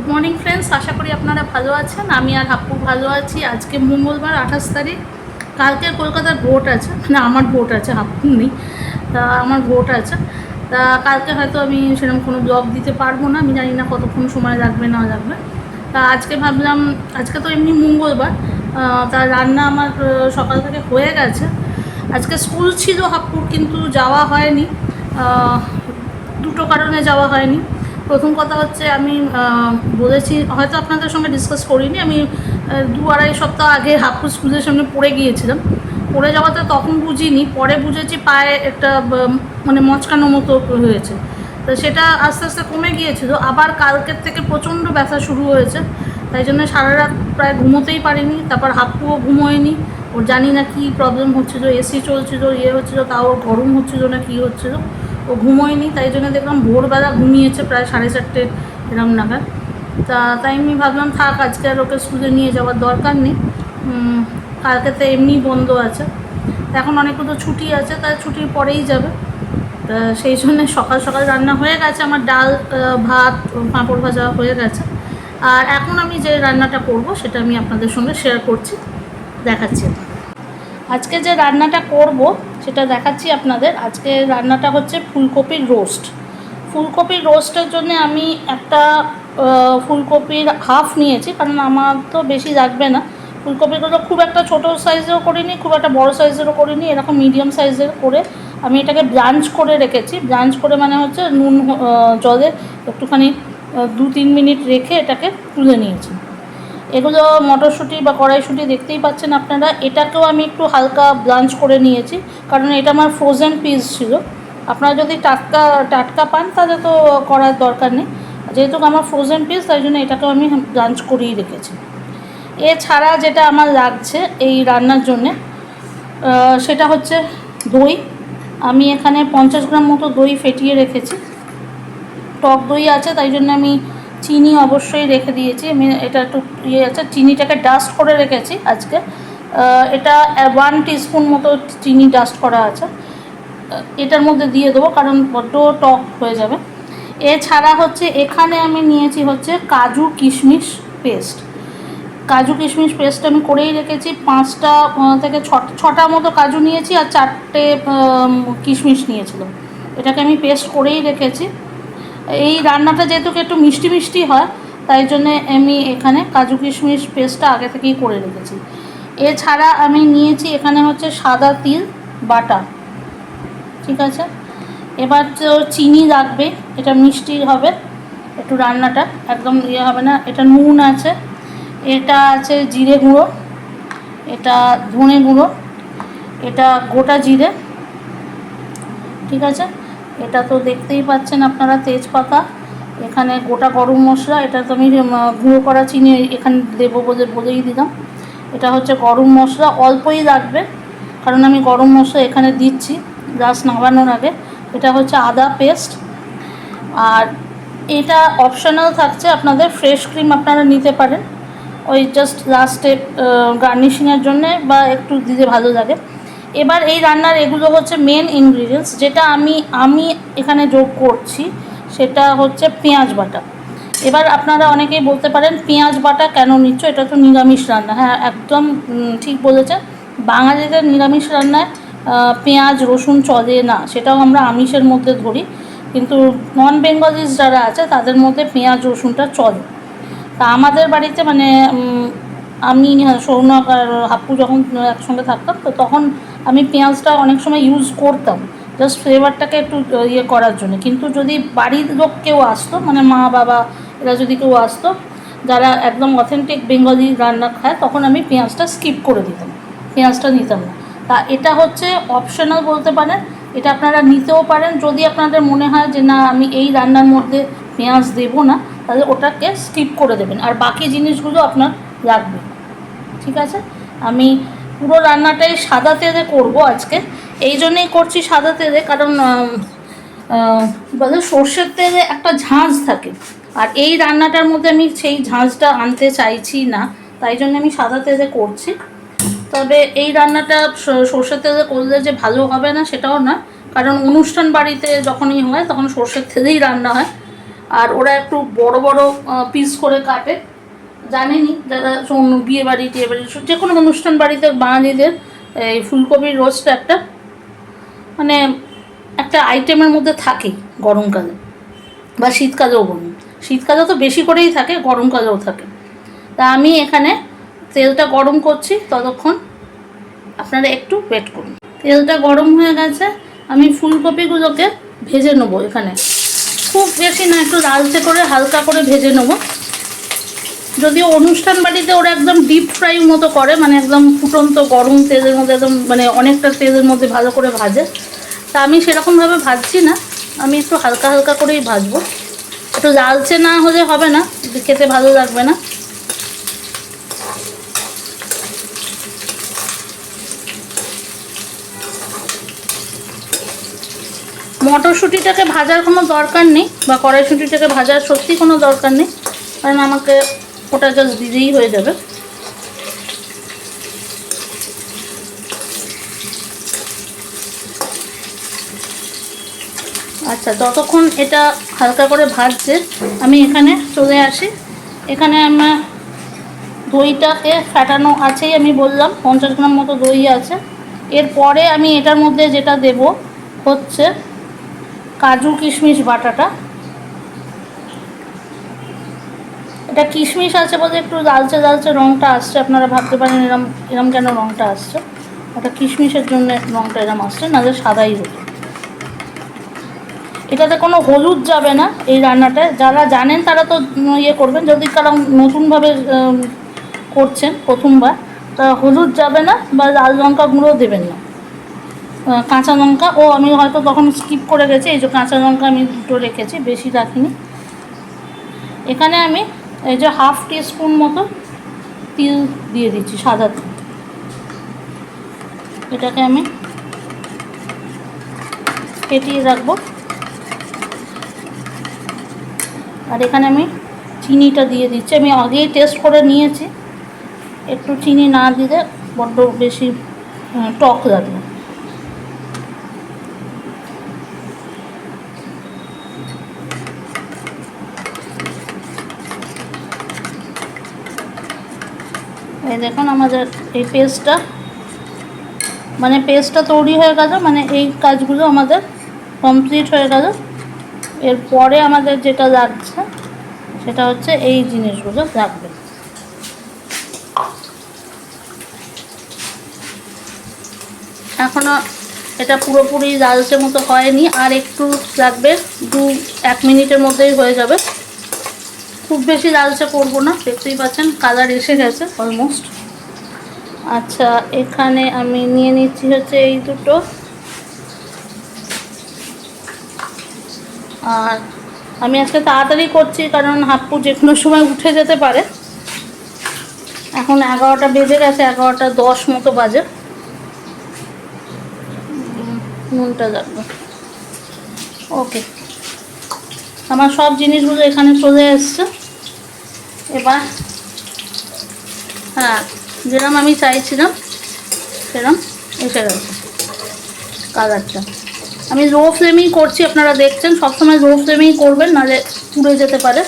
Good morning friends, আশা করি আপনারা ভালো আছেন। আমি আর হাপ্পু ভালো আছি। আজকে মঙ্গলবার 28 তারিখ। কালকে কলকাতার ভোট আছে, মানে আমার ভোট আছে, হাপ্পুর নেই। তা আমার ভোট আছে। তা কালকে হয়তো আমি সেরকম কোনো ব্লগ দিতে পারবো না, আমি জানি না কতক্ষণ সময় লাগবে না লাগবে। তা আজকে ভাবলাম, আজকে তো এমনি মঙ্গলবার, তা রান্না আমার সকাল থেকে হয়ে গেছে। আজকে স্কুল ছিল হাপ্পুর, কিন্তু যাওয়া হয়নি। দুটো কারণে যাওয়া হয়নি। প্রথম কথা হচ্ছে, আমি বলেছি, হয়তো আপনাদের সঙ্গে ডিসকাস করিনি, আমি 2-2.5 সপ্তাহ আগে হাপ্পু স্কুলের সামনে পড়ে গিয়েছিলাম। পড়ে যাওয়াতে তখন বুঝিনি, পরে বুঝেছি পায়ে একটা মানে মচকানো মতো হয়েছে। তো সেটা আস্তে আস্তে কমে গিয়েছিল, আবার কালকের থেকে প্রচণ্ড ব্যথা শুরু হয়েছে। তাই জন্য সারা রাত প্রায় ঘুমোতেই পারিনি। তারপর হাপ্পুও ঘুমোয়নি। ওর জানি না কী প্রবলেম হচ্ছিলো, এসি চলছিলো, হচ্ছিলো, তাও ওর গরম হচ্ছিলো না কী হচ্ছিলো, ও ঘুমোয়নি। তাই জন্য দেখলাম ভোরবেলা ঘুমিয়েছে প্রায় 4:30 এরম নাগাদ। তাই আমি ভাবলাম থাক, আজকে আর ওকে স্কুলে নিয়ে যাওয়ার দরকার নেই, কালকে তো এমনি বন্ধ আছে। এখন অনেকগুলো ছুটি আছে, তাই ছুটির পরেই যাবে। তা সেই জন্যে সকাল সকাল রান্না হয়ে গেছে আমার, ডাল, ভাত, পাঁপড় ভাজা হয়ে গেছে। আর এখন আমি যে রান্নাটা করব সেটা আমি আপনাদের সঙ্গে শেয়ার করছি, দেখাচ্ছি। আজকে যে রান্নাটা করব সেটা দেখাচ্ছি আপনাদের। আজকে রান্নাটা হচ্ছে ফুলকপির রোস্ট। ফুলকপির রোস্টের জন্য আমি একটা ফুলকপির হাফ নিয়েছি, কারণ আমার তো বেশি লাগবে না। ফুলকপিগুলো খুব একটা ছোটো সাইজেরও করিনি, খুব একটা বড় সাইজেরও করিনি, এরকম মিডিয়াম সাইজের করে আমি এটাকে ব্লাঞ্চ করে রেখেছি। ব্লাঞ্চ করে মানে হচ্ছে নুন জলে একটুখানি 2-3 মিনিট রেখে এটাকে তুলে নিয়েছি। এগুলো মটরশুঁটি বা কড়াইশুঁটি দেখতেই পাচ্ছেন আপনারা। এটাকেও আমি একটু হালকা ব্লাঞ্চ করে নিয়েছি, কারণ এটা আমার ফ্রোজেন পিস ছিল। আপনারা যদি টাটকা পান তাহলে তো করার দরকার নেই, যেহেতু আমার ফ্রোজেন পিস তাই জন্য এটাকেও আমি ব্লাঞ্চ করেই রেখেছি। এছাড়া যেটা আমার লাগছে এই রান্নার জন্যে, সেটা হচ্ছে দই। আমি এখানে 50 গ্রাম মতো দই ফেটিয়ে রেখেছি। টক দই আছে, তাই জন্য আমি চিনি অবশ্যই রেখে দিয়েছি। আমি এটা একটু আছে, চিনিটাকে ডাস্ট করে রেখেছি আজকে। এটা 1 টিস্পুন মতো চিনি ডাস্ট করা আছে, এটার মধ্যে দিয়ে দেবো, কারণ বড্ড টক হয়ে যাবে। এছাড়া হচ্ছে এখানে আমি নিয়েছি হচ্ছে কাজু কিশমিশ পেস্ট। কাজু কিশমিশ পেস্ট আমি করেই রেখেছি। 5টা থেকে 6টা মতো কাজু নিয়েছি, আর 4টে কিশমিশ নিয়েছিলাম। এটাকে আমি পেস্ট করেই রেখেছি। এই রান্নাটা যেহেতু একটু মিষ্টি মিষ্টি হয়, তাই জন্যে আমি এখানে কাজু কিশমিশ পেস্টটা আগে থেকেই করে রেখেছি। এছাড়া আমি নিয়েছি এখানে হচ্ছে সাদা তিল বাটা, ঠিক আছে। এবার তো চিনি লাগবে, এটা মিষ্টি হবে একটু, রান্নাটা একদম হবে না। এটা নুন আছে, এটা আছে জিরে গুঁড়ো, এটা ধনে গুঁড়ো, এটা গোটা জিরে, ঠিক আছে। এটা তো দেখতেই পাচ্ছেন আপনারা, তেজপাতা, এখানে গোটা গরম মশলা, এটা তো আমি গুঁড়ো করা চিনি এখানে দেবো বলেই দিলাম। এটা হচ্ছে গরম মশলা, অল্পই লাগবে, কারণ আমি গরম মশলা এখানে দিচ্ছি জাস্ট নামানোর আগে। এটা হচ্ছে আদা পেস্ট। আর এটা অপশনাল থাকছে, আপনাদের ফ্রেশ ক্রিম আপনারা নিতে পারেন, ওই জাস্ট লাস্টে গার্নিশিংয়ের জন্যে, বা একটু দিতে ভালো লাগে। এবার এই রান্নার এগুলো হচ্ছে মেন ইনগ্রিডিয়েন্টস। যেটা আমি এখানে যোগ করছি সেটা হচ্ছে পেঁয়াজ বাটা। এবার আপনারা অনেকেই বলতে পারেন পেঁয়াজ বাটা কেন নিচ্ছ, এটা তো নিরামিষ রান্না। হ্যাঁ, একদম ঠিক বলেছেন। বাঙালিদের নিরামিষ রান্নায় পেঁয়াজ রসুন চলে না, সেটাও আমরা আমিষের মধ্যে ধরি, কিন্তু নন বেঙ্গলিজ যারা আছে তাদের মধ্যে পেঁয়াজ রসুনটা চলে। তা আমাদের বাড়িতে মানে আমি সৌনক আর হাপ্পু যখন একসঙ্গে থাকতাম, তো তখন আমি পেঁয়াজটা অনেক সময় ইউজ করতাম জাস্ট ফ্লেভারটাকে একটু ইয়ে করার জন্য। কিন্তু যদি বাড়ির লোক কেউ আসতো, মানে মা বাবা এরা যদি কেউ আসতো যারা একদম অথেন্টিক বেঙ্গলি রান্না খায়, তখন আমি পেঁয়াজটা স্কিপ করে দিতাম, পেঁয়াজটা নিতাম না। তা এটা হচ্ছে অপশনাল বলতে পারেন, এটা আপনারা নিতেও পারেন যদি আপনাদের মনে হয় যে না আমি এই রান্নার মধ্যে পেঁয়াজ দেবো না, তাহলে ওটাকে স্কিপ করে দেবেন, আর বাকি জিনিসগুলো আপনার লাগবে, ঠিক আছে। আমি পুরো রান্নাটাই সাদা তেলে করবো আজকে। এই জন্যেই করছি সাদা তেলে, কারণ বলে সর্ষের তেলে একটা ঝাঁঝ থাকে, আর এই রান্নাটার মধ্যে আমি সেই ঝাঁঝটা আনতে চাইছি না, তাই জন্য আমি সাদা তেলে করছি। তবে এই রান্নাটা সর্ষের তেলে করলে যে ভালো হবে না সেটাও না, কারণ অনুষ্ঠান বাড়িতে যখনই হয় তখন সর্ষের তেলেই রান্না হয়। আর ওরা একটু বড় বড় পিস করে কাটে। জানেনই যারা বিয়ে বাড়ি টিয়ে বাড়ি যে কোনো অনুষ্ঠান বাড়িতে বাঙালিদের এই ফুলকপির রোস্ট একটা মানে একটা আইটেমের মধ্যে থাকেই গরমকালে বা শীতকালেও বলুন। শীতকালে তো বেশি করেই থাকে, গরমকালেও থাকে। তা আমি এখানে তেলটা গরম করছি, ততক্ষণ আপনারা একটু ওয়েট করুন। তেলটা গরম হয়ে গেছে, আমি ফুলকপিগুলোকে ভেজে নেবো। এখানে খুব বেশি না, একটু লালচে করে হালকা করে ভেজে নেবো। যদিও অনুষ্ঠান বাড়িতে ওরা একদম ডিপ ফ্রাই মতো করে, মানে একদম ফুটন্ত গরম তেলের মধ্যে একদম মানে অনেকটা তেলের মধ্যে ভালো করে ভাজে। তা আমি সেরকমভাবে ভাজছি না, আমি একটু হালকা হালকা করেই ভাজবো। একটু লালচে না হলে হবে না, খেতে ভালো লাগবে না। মটরশুঁটিটাকে ভাজার কোনো দরকার নেই, বা কড়াইশুঁটিটাকে ভাজার সত্যি কোনো দরকার নেই, কারণ আমাকে ওটা জাস্ট দিলেই হয়ে যাবে। আচ্ছা, যতক্ষণ এটা হালকা করে ভাজছে আমি এখানে চলে আসি। এখানে আমার দইটাকে ফাটানো আছেই, আমি বললাম 50 গ্রাম মতো দই আছে। এরপরে আমি এটার মধ্যে যেটা দেব হচ্ছে কাজু কিশমিশ বাটাটা। এটা কিশমিশ আছে বলে একটু লালচে লালচে রঙটা আসছে, আপনারা ভাবতে পারেন এরম এরম কেন রঙটা আসছে। ওটা কিশমিশের জন্য রঙটা এরম আসছে, নাহলে সাদাই হতো। এটাতে কোনো হলুদ যাবে না এই রান্নাটায়, যারা জানেন তারা তো ইয়ে করবেন, যদি কারণ নতুনভাবে করছেন প্রথমবার, তা হলুদ যাবে না, বা লাল লঙ্কা গুঁড়ো দেবেন না। কাঁচা লঙ্কা আমি হয়তো তখন স্কিপ করে গেছি, এই যে কাঁচা লঙ্কা আমি 2টো রেখেছি, বেশি রাখিনি। এখানে আমি এই যে 1/2 টিস্পুন মতো তিল দিয়ে দিচ্ছি, সাদা তিল। এটাকে আমি ফেটিয়ে রাখবো। আর এখানে আমি চিনিটা দিয়ে দিচ্ছি, আমি আগেই টেস্ট করে নিয়েছি, একটু চিনি না দিলে বড্ড বেশি টক লাগবে। এই দেখুন আমাদের এই পেস্টটা তৈরি হয়ে গেল, মানে এই কাজগুলো আমাদের কমপ্লিট হয়ে গেল। এরপরে আমাদের যেটা লাগছে সেটা হচ্ছে এই জিনিসগুলো লাগবে। এখনও এটা পুরোপুরি লালচে মতো হয়নি, আর একটু লাগবে, 1 মিনিটের মধ্যেই হয়ে যাবে। খুব বেশি লালচে করবো না, দেখতেই পাচ্ছেন কালার এসে গেছে অলমোস্ট। আচ্ছা, এখানে আমি নিয়ে নিচ্ছি হচ্ছে এই দুটো, আর আমি আজকে তাড়াতাড়ি করছি কারণ হাপ্পু যে কোনো সময় উঠে যেতে পারে। এখন 11টা বেজে গেছে, 11টা 10 মতো বাজে। নুনটা লাগবে। ওকে, আমার সব জিনিসগুলো এখানে চলে এসছে। এবার হ্যাঁ, যেরকম আমি চাইছিলাম সেরকম এসে গেছে কালারটা। আমি লো ফ্লেমেই করছি, আপনারা দেখছেন, সবসময় লো ফ্লেমেই করবেন, নাহলে পুড়ে যেতে পারে।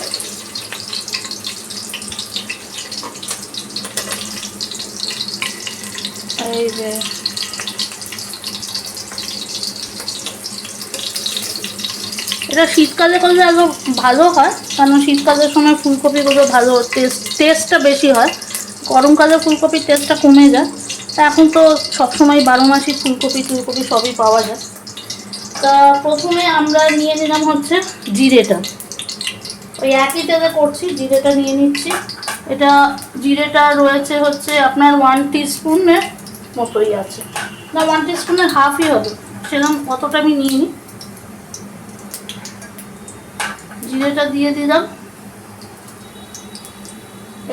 এই যে এটা শীতকালে করলে আরও ভালো হয়, কারণ শীতকালের সময় ফুলকপিগুলো ভালো টেস্টটা বেশি হয়। গরমকালে ফুলকপির টেস্টটা কমে যায়। তা এখন তো সবসময় 12 মাসই ফুলকপি সবই পাওয়া যায়। তা প্রথমে আমরা নিয়ে নিলাম হচ্ছে জিরেটা, ওই একই তেলে করছি, জিরেটা নিয়ে নিচ্ছি। জিরেটা রয়েছে হচ্ছে আপনার 1 টিস্পুনের মতোই আছে, না 1 টিস্পুনের হাফই হবে, সেরকম অতটা আমি নিয়ে নিই। জিরেটা দিয়ে দিলাম।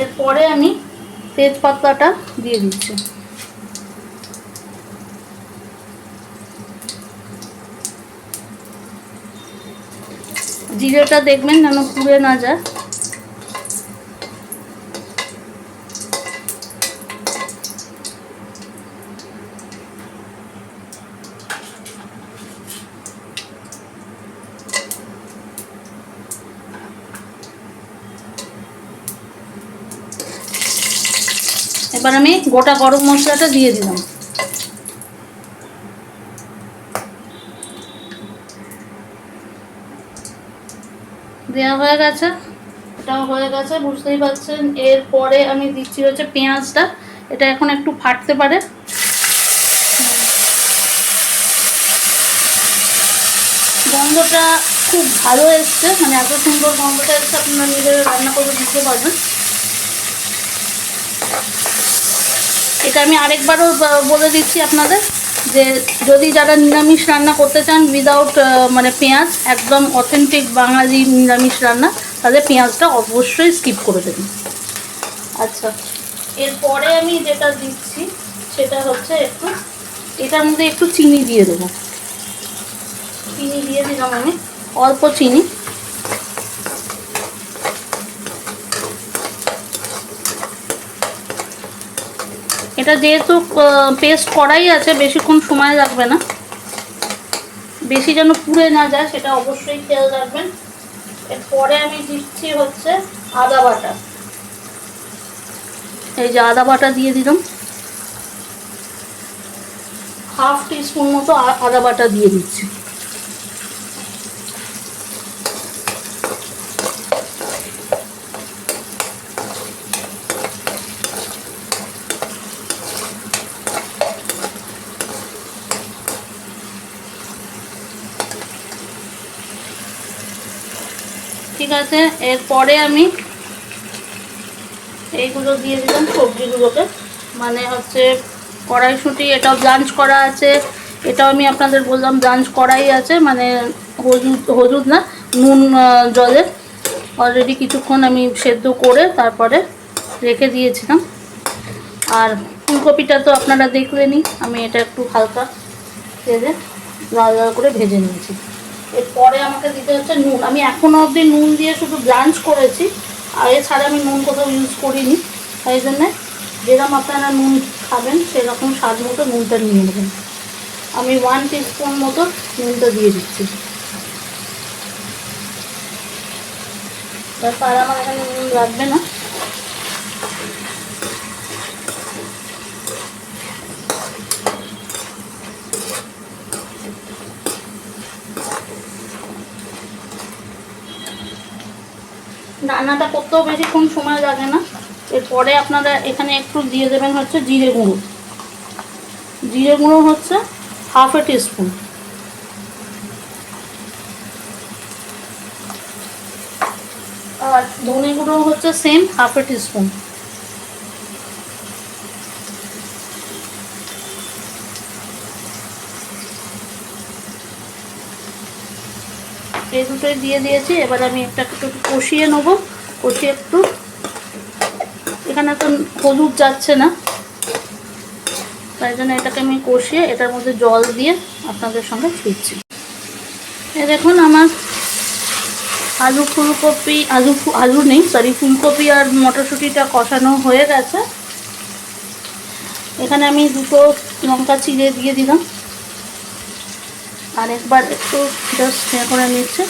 এরপরে আমি তেজপাতাটা দিয়ে দিচ্ছি। জিরেটা দেখবেন যেন পুড়ে না যায়। এবার আমি গোটা গরম মশলাটা দিয়ে দিলাম। দেওয়া হয়ে গেছে, এটাও হয়ে গেছে, বুঝতেই পারছেন। এরপরে আমি দিচ্ছি হচ্ছে পেঁয়াজটা। এটা এখন একটু ফাটতে পারে। গন্ধটা খুব ভালো এসছে, মানে এত সুন্দর গন্ধটা এসছে, আপনারা নিজেরা রান্না করে দিতে পারবেন। এটা আমি আরেকবারও বলে দিচ্ছি আপনাদের, যে যদি যারা নিরামিষ রান্না করতে চান উইদাউট মানে পেঁয়াজ, একদম অথেন্টিক বাঙালি নিরামিষ রান্না, তাহলে পেঁয়াজটা অবশ্যই স্কিপ করে দেবেন। আচ্ছা, এরপরে আমি যেটা দিচ্ছি সেটা হচ্ছে একটু, এটার মধ্যে একটু চিনি দিয়ে দেবো। চিনি দিয়ে দিলাম আমি, অল্প চিনি। এটা যেহেতু পেস্ট করাই আছে, বেশিক্ষণ সময় লাগবে না, বেশি যেন পুড়ে না যায় সেটা অবশ্যই খেয়াল রাখবেন। এরপরে আমি দিচ্ছি হচ্ছে আদা বাটা। এই যে আদা বাটা দিয়ে দিলাম, হাফ টিস্পুন মতো আদা বাটা দিয়ে দিচ্ছি। ঠিক আছে, এরপরে আমি এইগুলো দিয়ে দিলাম সবজিগুলোকে, মানে হচ্ছে কড়াইশুঁটি, এটাও ব্লাঞ্চ করা আছে। এটাও আমি আপনাদের বললাম ব্লাঞ্চ করাই আছে, মানে হলুদ না, নুন জলে অলরেডি কিছুক্ষণ আমি সেদ্ধ করে তারপরে রেখে দিয়েছিলাম। আর ফুলকপিটা তো আপনারা দেখলেনই, আমি এটা একটু হালকা তেলে লাল লাল করে ভেজে নিয়েছি। এরপরে আমাকে দিতে হচ্ছে নুন। আমি এখনও অবধি নুন দিয়ে শুধু ব্লাঞ্চ করেছি, আর এছাড়া আমি নুন কোথাও ইউজ করিনি। তাই জন্যে যেরকম আপনারা নুন খাবেন সেরকম স্বাদ মতো নুনটা নিয়ে নেবেন। আমি 1 টিস্পুন মতো নুনটা দিয়ে দিচ্ছি। তারপর আমার এখানে নুন লাগবে না। রান্নাটা করতেও বেশিক্ষণ সময় লাগে না। এরপরে আপনারা এখানে একটু দিয়ে দেবেন হচ্ছে জিরে গুঁড়ো। জিরে গুঁড়ো হচ্ছে হাফ এ টিস্পুন। আর ধনে গুঁড়ো হচ্ছে সেম হাফ এ টিস্পুন। এই দুটোই দিয়ে দিয়েছি। এবার আমি একটু কষিয়ে নেবো। কষিয়ে একটু, এখানে তো হলুদ যাচ্ছে না, তাই জন্য এটাকে আমি কষিয়ে এটার মধ্যে জল দিয়ে আপনাদের সঙ্গে ফিরছি। এই দেখুন আমার ফুলকপি আর মটরশুঁটিটা কষানো হয়ে গেছে। এখানে আমি 2টো লঙ্কা চিড়ে দিয়ে দিলাম, আর একবার একটু জাস্ট করে নিচ্ছে।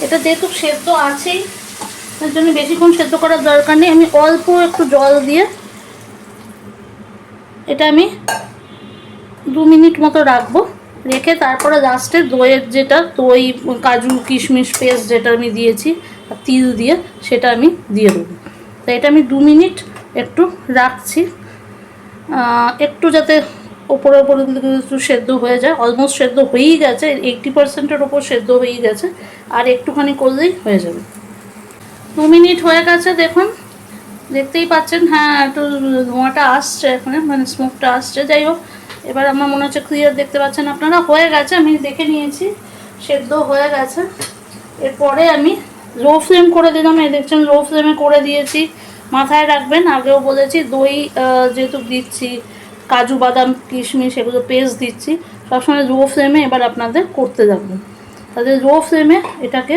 এটা যেহেতু সেদ্ধ আছেই, তার জন্য বেশিক্ষণ সেদ্ধ করার দরকার নেই। আমি অল্প একটু জল দিয়ে এটা আমি 2 মিনিট মতো রাখবো। রেখে তারপরে লাস্টে দইয়ের যেটা দই, কাজু কিশমিশ পেস্ট যেটা আমি দিয়েছি আর তিল দিয়ে, সেটা আমি দিয়ে দেবো। তো এটা আমি 2 মিনিট একটু রাখছি, একটু যাতে ওপরে ওপরে একটু সেদ্ধ হয়ে যায়। অলমোস্ট সেদ্ধ হয়েই গেছে, 80%-এর ওপর সেদ্ধ হয়েই গেছে, আর একটুখানি করলেই হয়ে যাবে। 2 মিনিট হয়ে গেছে, দেখুন, দেখতেই পাচ্ছেন। হ্যাঁ, একটু ধোঁয়াটা আসছে এখানে, মানে স্মোকটা আসছে। যাই হোক, এবার আমার মনে হচ্ছে ক্লিয়ার দেখতে পাচ্ছেন আপনারা, হয়ে গেছে। আমি দেখে নিয়েছি সেদ্ধ হয়ে গেছে। এরপরে আমি লো ফ্লেম করে দিলাম। এই দেখছেন লো ফ্লেমে করে দিয়েছি। মাথায় রাখবেন, আগেও বলেছি, দই যেহেতু দিচ্ছি, কাজু বাদাম কিশমিশ এগুলো পেস্ট দিচ্ছি, সবসময় লো ফ্লেমে এবার আপনাদের করতে থাকবেন। তাহলে লো ফ্লেমে এটাকে,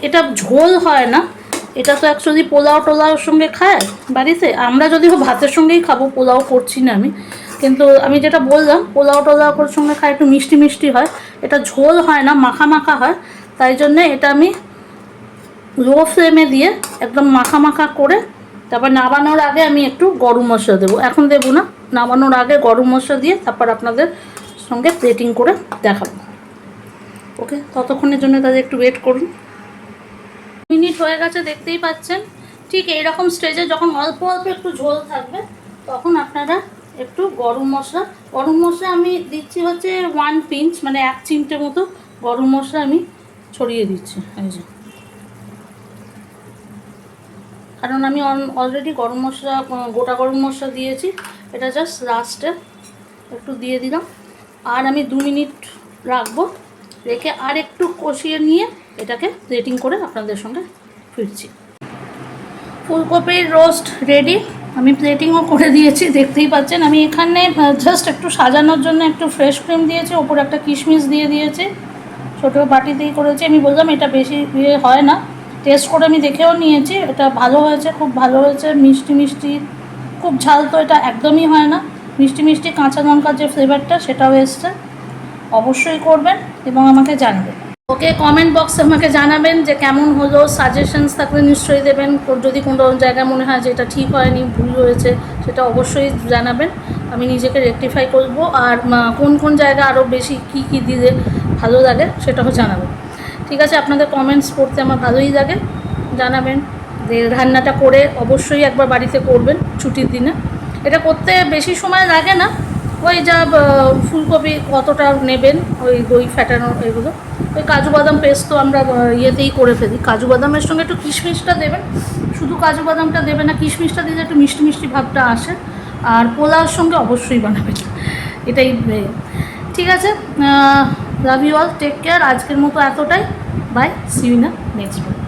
এটা ঝোল হয় না, এটা তো অ্যাকচুয়ালি পোলাও টোলাওর সঙ্গে খায় বাড়িতে। আমরা যদিও ভাতের সঙ্গেই খাবো, পোলাও করছি না আমি, কিন্তু আমি যেটা বললাম পোলাও টোলাওর সঙ্গে খাই, একটু মিষ্টি মিষ্টি হয়। এটা ঝোল হয় না, মাখা মাখা হয়। তাই জন্যে এটা আমি লো ফ্লেমে দিয়ে একদম মাখা মাখা করে তারপর নামানোর আগে আমি একটু গরম মশলা দেবো, এখন দেবো না, নামানোর আগে গরম মশলা দিয়ে তারপর আপনাদের সঙ্গে প্লেটিং করে দেখাবো। ওকে, ততক্ষণের জন্য তাদের একটু ওয়েট করুন। মিনিট হয়ে গেছে, দেখতেই পাচ্ছেন। ঠিক এইরকম স্টেজে যখন অল্প অল্প একটু ঝোল থাকবে তখন আপনারা একটু গরম মশলা আমি দিচ্ছি হচ্ছে 1 পিঞ্চ, মানে 1 চিমটে মতো গরম মশলা আমি ছড়িয়ে দিচ্ছি। এই যে, কারণ আমি অলরেডি গরম মশলা, গোটা গরম মশলা দিয়েছি, এটা জাস্ট লাস্টে একটু দিয়ে দিলাম। আর আমি 2 মিনিট রাখবো, রেখে আর একটু কষিয়ে নিয়ে এটাকে প্লেটিং করে আপনাদের সঙ্গে ফিরছি। ফুলকপির রোস্ট রেডি, আমি প্লেটিংও করে দিয়েছি, দেখতেই পাচ্ছেন। আমি এখানে জাস্ট একটু সাজানোর জন্য একটু ফ্রেশ ক্রিম দিয়েছি, ওপরে একটা কিশমিশ দিয়ে দিয়েছি, ছোটো বাটিতেই করেছি। আমি বললাম এটা বেশি ইয়ে হয় না, টেস্ট করে আমি দেখেও নিয়েছি, এটা ভালো হয়েছে, খুব ভালো হয়েছে। মিষ্টি মিষ্টি, খুব ঝাল তো এটা একদমই হয় না, মিষ্টি মিষ্টি কাঁচা লঙ্কার যে ফ্লেভারটা সেটাও এসছে। অবশ্যই করবেন এবং আমাকে জানাবেন। ওকে, কমেন্ট বক্সে আমাকে জানাবেন যে কেমন হলো, সাজেশনস থাকলে নিশ্চয়ই দেবেন। যদি কোনো জায়গায় মনে হয় যে এটা ঠিক হয়নি, ভুল হয়েছে, সেটা অবশ্যই জানাবেন, আমি নিজেকে রেকটিফাই করব। আর কোন কোন জায়গা আরও বেশি কী কী দিলে ভালো লাগে সেটাও জানাবেন। ঠিক আছে, আপনাদের কমেন্টস পড়তে আমার ভালোই লাগে, জানাবেন। রান্নাটা করে অবশ্যই একবার বাড়িতে করবেন ছুটির দিনে। এটা করতে বেশি সময় লাগে না, ওই যা ফুলকপি কতটা নেবেন, ওই দই ফ্যাটানো এগুলো, ওই কাজু বাদাম পেস্ট তো আমরা ইয়েতেই করে ফেলি। কাজু বাদামের সঙ্গে একটু কিশমিশটা দেবেন, শুধু কাজু বাদামটা দেবেন না, কিশমিশটা দিলে একটু মিষ্টি মিষ্টি ভাবটা আসে। আর পোলাওর সঙ্গে অবশ্যই বানাবেন, এটাই। ঠিক আছে, love you all, take care. আজকের মতো এতটাই, bye, see you in next video.